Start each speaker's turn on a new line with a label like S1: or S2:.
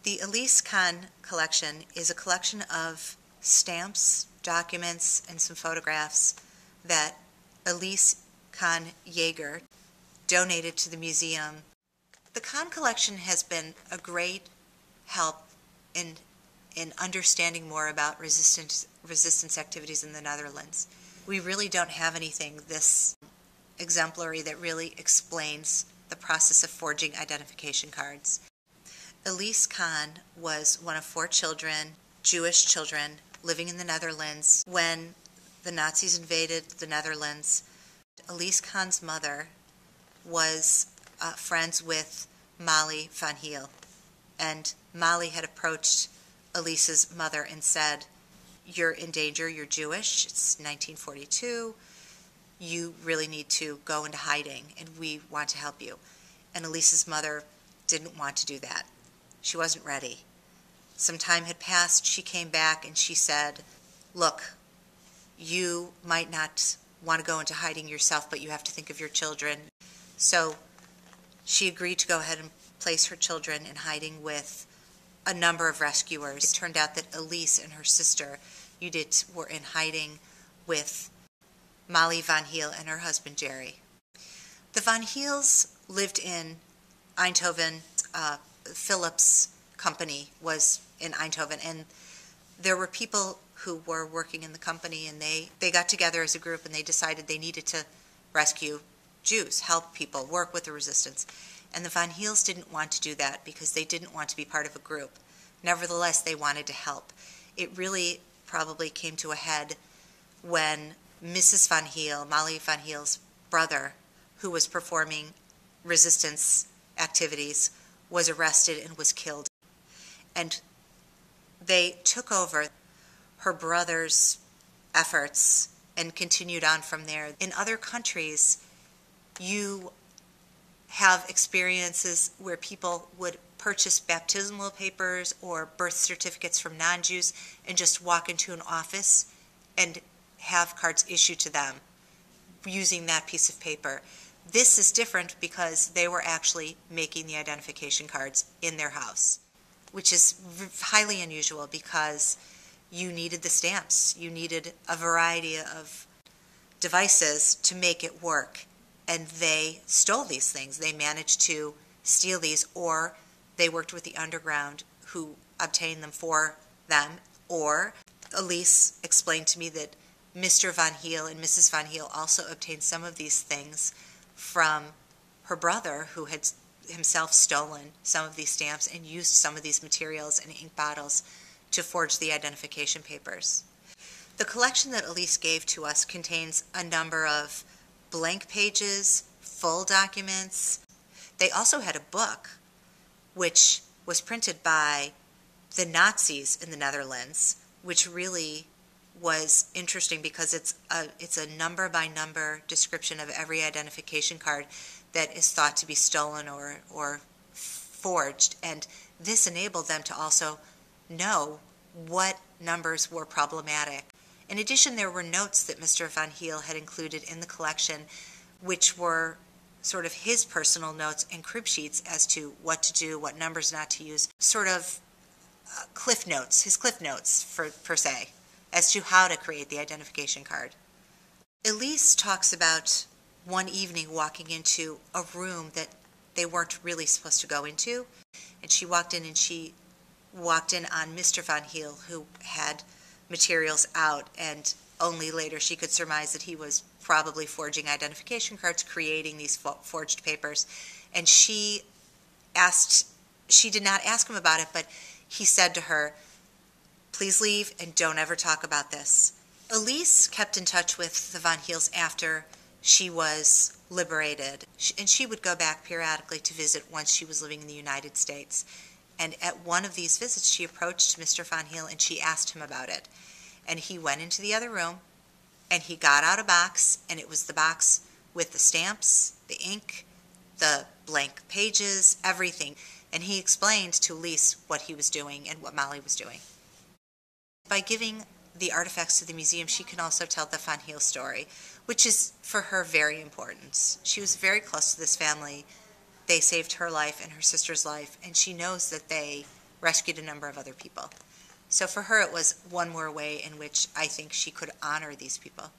S1: The Elise Kann collection is a collection of stamps, documents, and some photographs that Elise Kann Jaeger donated to the museum. The Kann collection has been a great help in understanding more about resistance activities in the Netherlands. We really don't have anything this exemplary that really explains the process of forging identification cards. Elise Kann was one of 4 children, Jewish children, living in the Netherlands when the Nazis invaded the Netherlands. Elise Kann's mother was friends with Molly van Heel, and Molly had approached Elise's mother and said, "You're in danger, you're Jewish, it's 1942, you really need to go into hiding and we want to help you." And Elise's mother didn't want to do that. She wasn't ready. Some time had passed, she came back and she said, "Look, you might not want to go into hiding yourself, but you have to think of your children." So she agreed to go ahead and place her children in hiding with a number of rescuers. It turned out that Elise and her sister, Judith, were in hiding with Molly van Heel and her husband Jerry. The van Heels lived in Eindhoven. Philip's company was in Eindhoven, and there were people who were working in the company, and they got together as a group and they decided they needed to rescue Jews, help people, work with the resistance. And the van Heels didn't want to do that because they didn't want to be part of a group. Nevertheless, they wanted to help. It really probably came to a head when Mrs. van Heel, Molly van Heel's brother, who was performing resistance activities, was arrested and was killed. And they took over her brother's efforts and continued on from there. In other countries, you have experiences where people would purchase baptismal papers or birth certificates from non-Jews and just walk into an office and have cards issued to them using that piece of paper. This is different because they were actually making the identification cards in their house, which is highly unusual because you needed the stamps. You needed a variety of devices to make it work. And they stole these things. They managed to steal these, or they worked with the underground who obtained them for them. Or Elise explained to me that Mr. van Heel and Mrs. van Heel also obtained some of these things from her brother, who had himself stolen some of these stamps and used some of these materials and ink bottles to forge the identification papers. The collection that Elise gave to us contains a number of blank pages, full documents. They also had a book which was printed by the Nazis in the Netherlands, which really was interesting because it's a number by number description of every identification card that is thought to be stolen or forged, and this enabled them to also know what numbers were problematic. In addition, there were notes that Mr. van Heel had included in the collection, which were sort of his personal notes and crib sheets as to what to do, what numbers not to use, sort of cliff notes, his cliff notes per se, as to how to create the identification card. Elise talks about one evening walking into a room that they weren't really supposed to go into, and she walked in on Mr. van Heel, who had materials out, and only later she could surmise that he was probably forging identification cards, creating these forged papers. And she did not ask him about it, but he said to her, "Please leave and don't ever talk about this." Elise kept in touch with the van Heels after she was liberated, and she would go back periodically to visit once she was living in the United States. And at one of these visits, she approached Mr. van Heel and she asked him about it. And he went into the other room and he got out a box, and it was the box with the stamps, the ink, the blank pages, everything. And he explained to Elise what he was doing and what Molly was doing. By giving the artifacts to the museum, she can also tell the van Heel story, which is for her very important. She was very close to this family. They saved her life and her sister's life, and she knows that they rescued a number of other people. So for her, it was one more way in which I think she could honor these people.